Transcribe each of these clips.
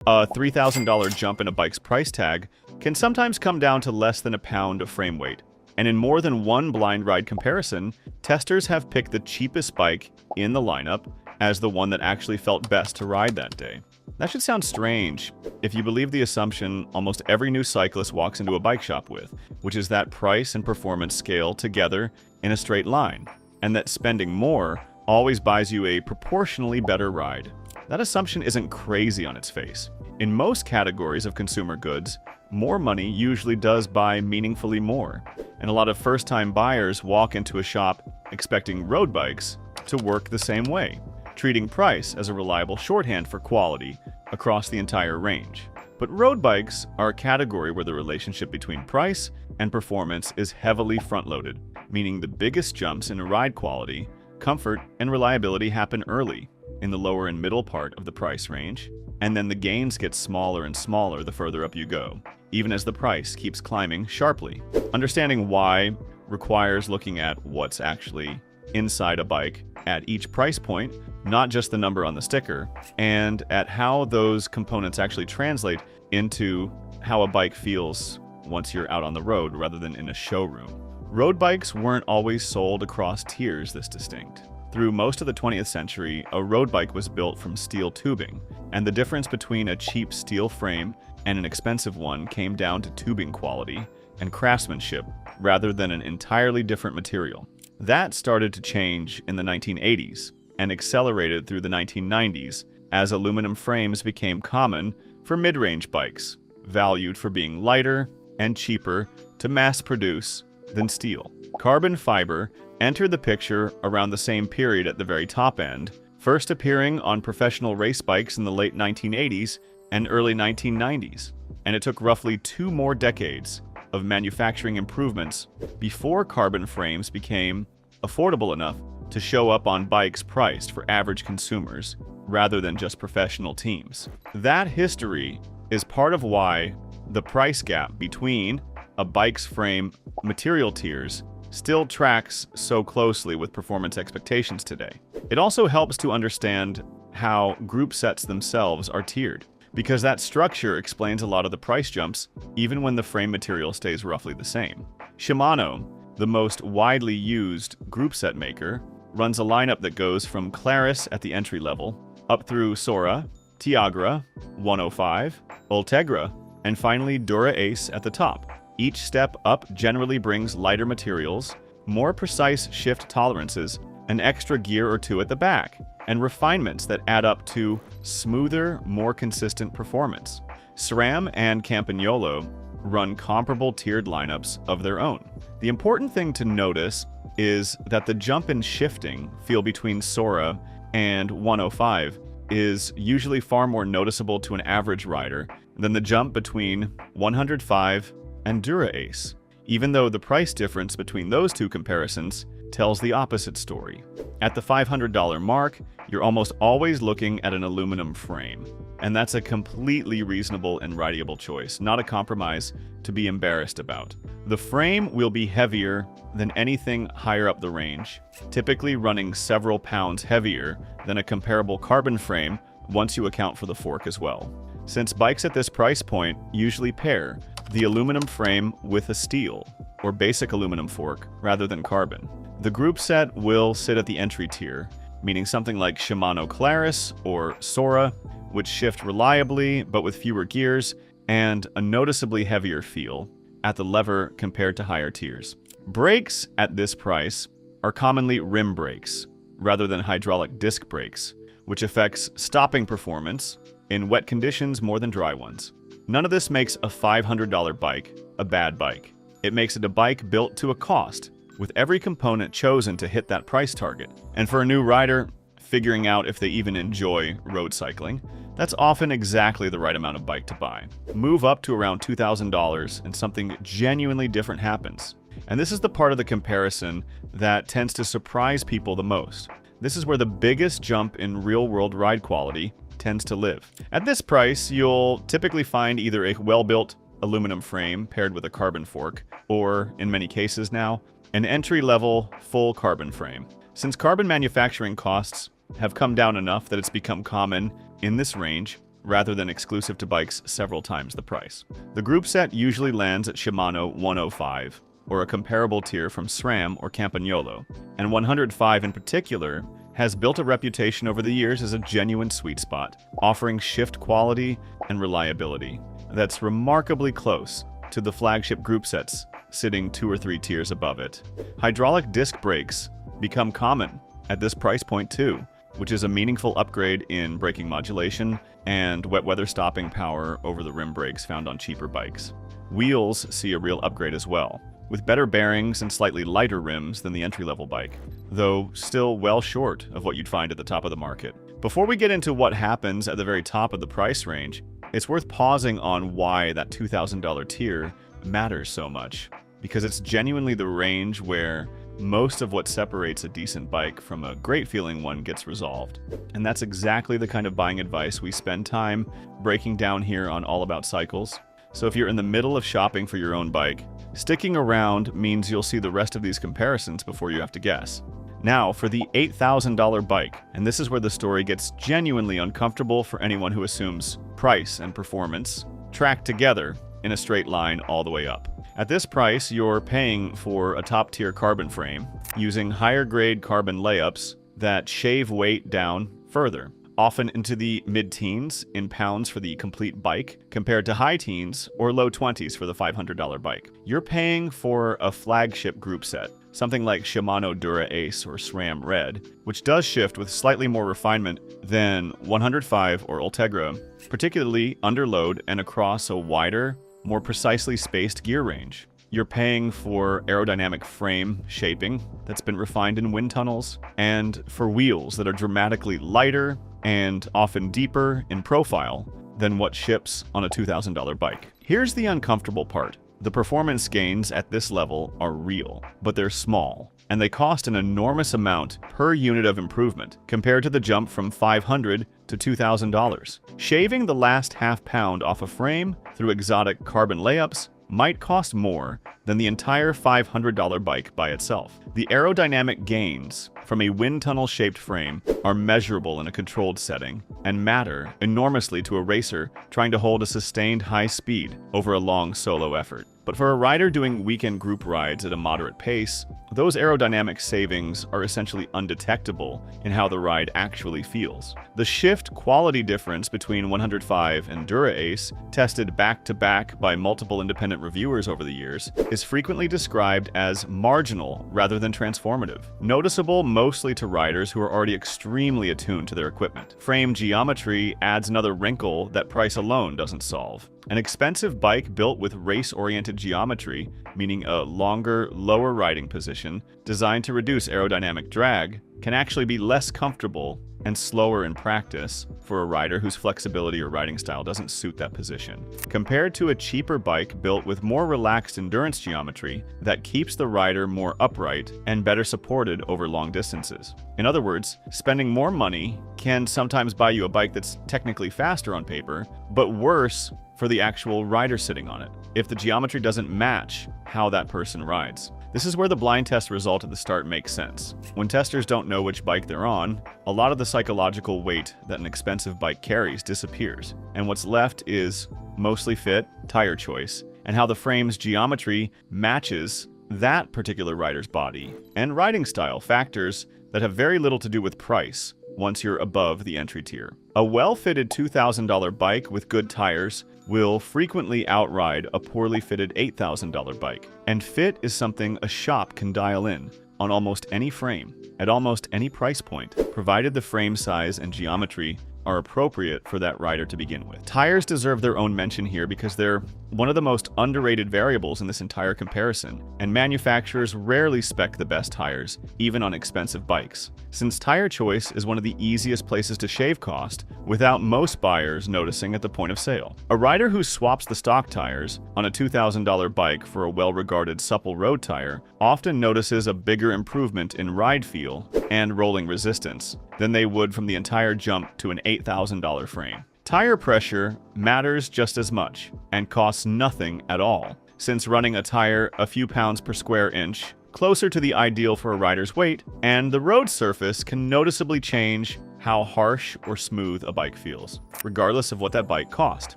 A $3,000 jump in a bike's price tag can sometimes come down to less than a pound of frame weight. And in more than one blind ride comparison, testers have picked the cheapest bike in the lineup as the one that actually felt best to ride that day. That should sound strange if you believe the assumption almost every new cyclist walks into a bike shop with, which is that price and performance scale together in a straight line, and that spending more always buys you a proportionally better ride. That assumption isn't crazy on its face. In most categories of consumer goods, more money usually does buy meaningfully more, and a lot of first-time buyers walk into a shop expecting road bikes to work the same way, treating price as a reliable shorthand for quality across the entire range. But road bikes are a category where the relationship between price and performance is heavily front-loaded, meaning the biggest jumps in ride quality, comfort, and reliability happen early, in the lower and middle part of the price range, and then the gains get smaller and smaller the further up you go, even as the price keeps climbing sharply. Understanding why requires looking at what's actually inside a bike at each price point, not just the number on the sticker, and at how those components actually translate into how a bike feels once you're out on the road rather than in a showroom. Road bikes weren't always sold across tiers this distinct. Through most of the 20th century, a road bike was built from steel tubing, and the difference between a cheap steel frame and an expensive one came down to tubing quality and craftsmanship rather than an entirely different material. That started to change in the 1980s and accelerated through the 1990s as aluminum frames became common for mid-range bikes, valued for being lighter and cheaper to mass produce than steel. Carbon fiber entered the picture around the same period at the very top end, first appearing on professional race bikes in the late 1980s and early 1990s. And it took roughly 2 more decades of manufacturing improvements before carbon frames became affordable enough to show up on bikes priced for average consumers rather than just professional teams. That history is part of why the price gap between a bike's frame material tiers still tracks so closely with performance expectations today. It also helps to understand how group sets themselves are tiered, because that structure explains a lot of the price jumps even when the frame material stays roughly the same. Shimano, the most widely used group set maker, runs a lineup that goes from Claris at the entry level, up through Sora, Tiagra, 105, Ultegra, and finally Dura-Ace at the top. Each step up generally brings lighter materials, more precise shift tolerances, an extra gear or two at the back, and refinements that add up to smoother, more consistent performance. SRAM and Campagnolo run comparable tiered lineups of their own. The important thing to notice is that the jump in shifting feel between Sora and 105 is usually far more noticeable to an average rider than the jump between 105 and Dura-Ace, even though the price difference between those two comparisons tells the opposite story. At the $500 mark, you're almost always looking at an aluminum frame, and that's a completely reasonable and rideable choice, not a compromise to be embarrassed about. The frame will be heavier than anything higher up the range, typically running several pounds heavier than a comparable carbon frame once you account for the fork as well. Since bikes at this price point usually pair the aluminum frame with a steel or basic aluminum fork rather than carbon. The group set will sit at the entry tier, meaning something like Shimano Claris or Sora, which shift reliably but with fewer gears and a noticeably heavier feel at the lever compared to higher tiers. Brakes at this price are commonly rim brakes rather than hydraulic disc brakes, which affects stopping performance in wet conditions more than dry ones. None of this makes a $500 bike a bad bike. It makes it a bike built to a cost, with every component chosen to hit that price target. And for a new rider, figuring out if they even enjoy road cycling, that's often exactly the right amount of bike to buy. Move up to around $2,000 and something genuinely different happens. And this is the part of the comparison that tends to surprise people the most. This is where the biggest jump in real-world ride quality tends to live. At this price, you'll typically find either a well-built aluminum frame paired with a carbon fork, or, in many cases now, an entry-level full carbon frame. Since carbon manufacturing costs have come down enough that it's become common in this range, rather than exclusive to bikes several times the price. The group set usually lands at Shimano 105, or a comparable tier from SRAM or Campagnolo, and 105 in particular has built a reputation over the years as a genuine sweet spot, offering shift quality and reliability that's remarkably close to the flagship group sets sitting 2 or 3 tiers above it. Hydraulic disc brakes become common at this price point too, which is a meaningful upgrade in braking modulation and wet weather stopping power over the rim brakes found on cheaper bikes. Wheels see a real upgrade as well, with better bearings and slightly lighter rims than the entry-level bike, though still well short of what you'd find at the top of the market. Before we get into what happens at the very top of the price range, it's worth pausing on why that $2,000 tier matters so much, because it's genuinely the range where most of what separates a decent bike from a great-feeling one gets resolved. And that's exactly the kind of buying advice we spend time breaking down here on All About Cycles. So if you're in the middle of shopping for your own bike, sticking around means you'll see the rest of these comparisons before you have to guess. Now, for the $8,000 bike, and this is where the story gets genuinely uncomfortable for anyone who assumes price and performance track together in a straight line all the way up. At this price, you're paying for a top-tier carbon frame using higher-grade carbon layups that shave weight down further, often into the mid-teens in pounds for the complete bike, compared to high teens or low 20s for the $500 bike. You're paying for a flagship group set, something like Shimano Dura-Ace or SRAM Red, which does shift with slightly more refinement than 105 or Ultegra, particularly under load and across a wider, more precisely spaced gear range. You're paying for aerodynamic frame shaping that's been refined in wind tunnels, and for wheels that are dramatically lighter and often deeper in profile than what ships on a $2,000 bike. Here's the uncomfortable part. The performance gains at this level are real, but they're small, and they cost an enormous amount per unit of improvement compared to the jump from $500 to $2,000. Shaving the last half pound off a frame through exotic carbon layups might cost more than the entire $500 bike by itself. The aerodynamic gains from a wind tunnel-shaped frame are measurable in a controlled setting and matter enormously to a racer trying to hold a sustained high speed over a long solo effort. But for a rider doing weekend group rides at a moderate pace, those aerodynamic savings are essentially undetectable in how the ride actually feels. The shift quality difference between 105 and Dura-Ace, tested back-to-back by multiple independent reviewers over the years, is frequently described as marginal rather than transformative, noticeable mostly to riders who are already extremely attuned to their equipment. Frame geometry adds another wrinkle that price alone doesn't solve. An expensive bike built with race-oriented geometry, meaning a longer, lower riding position, designed to reduce aerodynamic drag, can actually be less comfortable and slower in practice for a rider whose flexibility or riding style doesn't suit that position, compared to a cheaper bike built with more relaxed endurance geometry that keeps the rider more upright and better supported over long distances. In other words, spending more money can sometimes buy you a bike that's technically faster on paper, but worse for the actual rider sitting on it, if the geometry doesn't match how that person rides. This is where the blind test result at the start makes sense. When testers don't know which bike they're on, a lot of the psychological weight that an expensive bike carries disappears, and what's left is mostly fit, tire choice, and how the frame's geometry matches that particular rider's body, and riding style, factors that have very little to do with price once you're above the entry tier. A well-fitted $2,000 bike with good tires will frequently outride a poorly fitted $8,000 bike. And fit is something a shop can dial in on almost any frame, at almost any price point, provided the frame size and geometry are appropriate for that rider to begin with. Tires deserve their own mention here because they're one of the most underrated variables in this entire comparison, and manufacturers rarely spec the best tires, even on expensive bikes, since tire choice is one of the easiest places to shave cost without most buyers noticing at the point of sale. A rider who swaps the stock tires on a $2,000 bike for a well-regarded supple road tire often notices a bigger improvement in ride feel and rolling resistance than they would from the entire jump to an $8,000 frame. Tire pressure matters just as much and costs nothing at all, since running a tire a few pounds per square inch closer to the ideal for a rider's weight, and the road surface can noticeably change how harsh or smooth a bike feels, regardless of what that bike cost.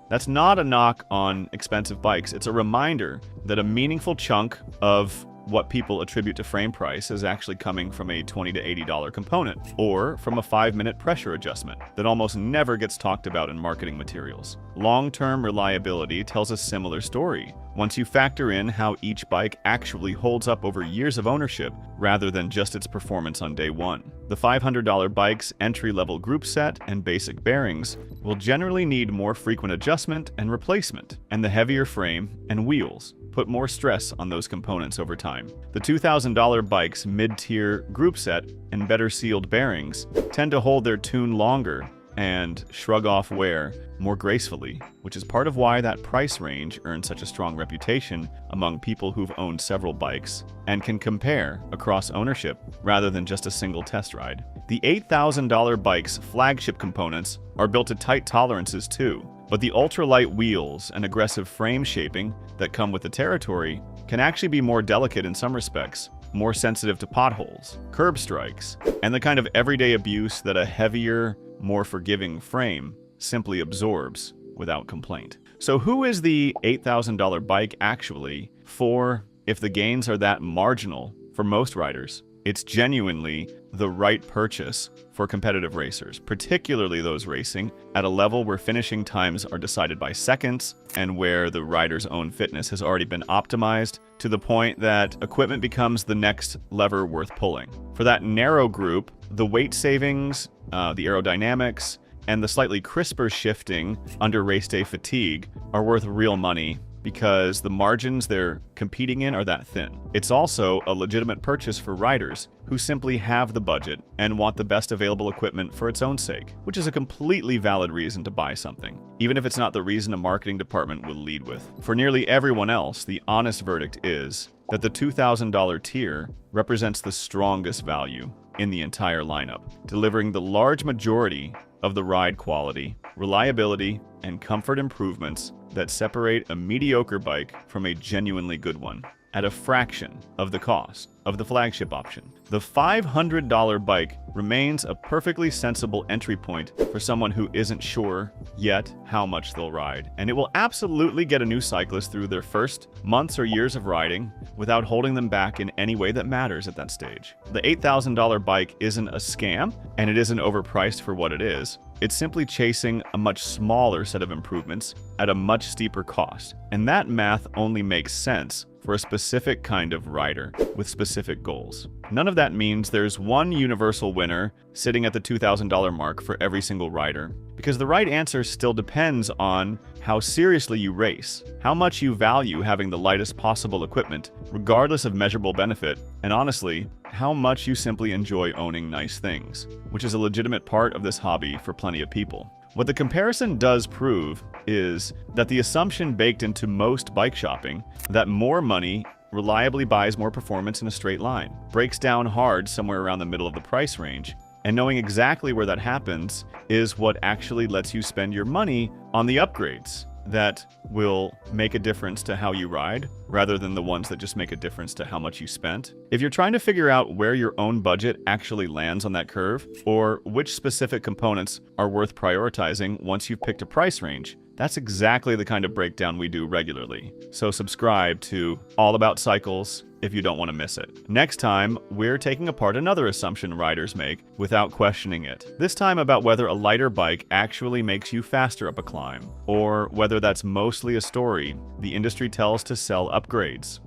That's not a knock on expensive bikes. It's a reminder that a meaningful chunk of what people attribute to frame price is actually coming from a $20 to $80 component, or from a 5-minute pressure adjustment that almost never gets talked about in marketing materials. Long-term reliability tells a similar story once you factor in how each bike actually holds up over years of ownership rather than just its performance on day one. The $500 bike's entry-level group set and basic bearings will generally need more frequent adjustment and replacement, and the heavier frame and wheels put more stress on those components over time. The $2,000 bike's mid-tier group set and better sealed bearings tend to hold their tune longer and shrug off wear more gracefully, which is part of why that price range earns such a strong reputation among people who've owned several bikes and can compare across ownership rather than just a single test ride. The $8,000 bike's flagship components are built to tight tolerances too, but the ultralight wheels and aggressive frame shaping that come with the territory can actually be more delicate in some respects, more sensitive to potholes, curb strikes, and the kind of everyday abuse that a heavier, more forgiving frame simply absorbs without complaint. So who is the $8,000 bike actually for if the gains are that marginal for most riders? It's genuinely the right purchase for competitive racers, particularly those racing at a level where finishing times are decided by seconds and where the rider's own fitness has already been optimized to the point that equipment becomes the next lever worth pulling. For that narrow group, the weight savings, the aerodynamics, and the slightly crisper shifting under race day fatigue are worth real money because the margins they're competing in are that thin. It's also a legitimate purchase for riders who simply have the budget and want the best available equipment for its own sake, which is a completely valid reason to buy something, even if it's not the reason a marketing department will lead with. For nearly everyone else, the honest verdict is that the $2,000 tier represents the strongest value in the entire lineup, delivering the large majority of the ride quality, reliability, and comfort improvements that separate a mediocre bike from a genuinely good one at a fraction of the cost of the flagship option. The $500 bike remains a perfectly sensible entry point for someone who isn't sure yet how much they'll ride, and it will absolutely get a new cyclist through their first months or years of riding without holding them back in any way that matters at that stage. The $8,000 bike isn't a scam, and it isn't overpriced for what it is. It's simply chasing a much smaller set of improvements at a much steeper cost, and that math only makes sense for a specific kind of rider with specific goals. None of that means there's one universal winner sitting at the $2,000 mark for every single rider, because the right answer still depends on how seriously you race, how much you value having the lightest possible equipment, regardless of measurable benefit, and honestly, how much you simply enjoy owning nice things, which is a legitimate part of this hobby for plenty of people. What the comparison does prove is that the assumption baked into most bike shopping that more money reliably buys more performance in a straight line breaks down hard somewhere around the middle of the price range, and knowing exactly where that happens is what actually lets you spend your money on the upgrades that will make a difference to how you ride, rather than the ones that just make a difference to how much you spent. If you're trying to figure out where your own budget actually lands on that curve, or which specific components are worth prioritizing once you've picked a price range, that's exactly the kind of breakdown we do regularly. So subscribe to All About Cycles if you don't want to miss it. Next time, we're taking apart another assumption riders make without questioning it. This time about whether a lighter bike actually makes you faster up a climb, or whether that's mostly a story the industry tells to sell upgrades.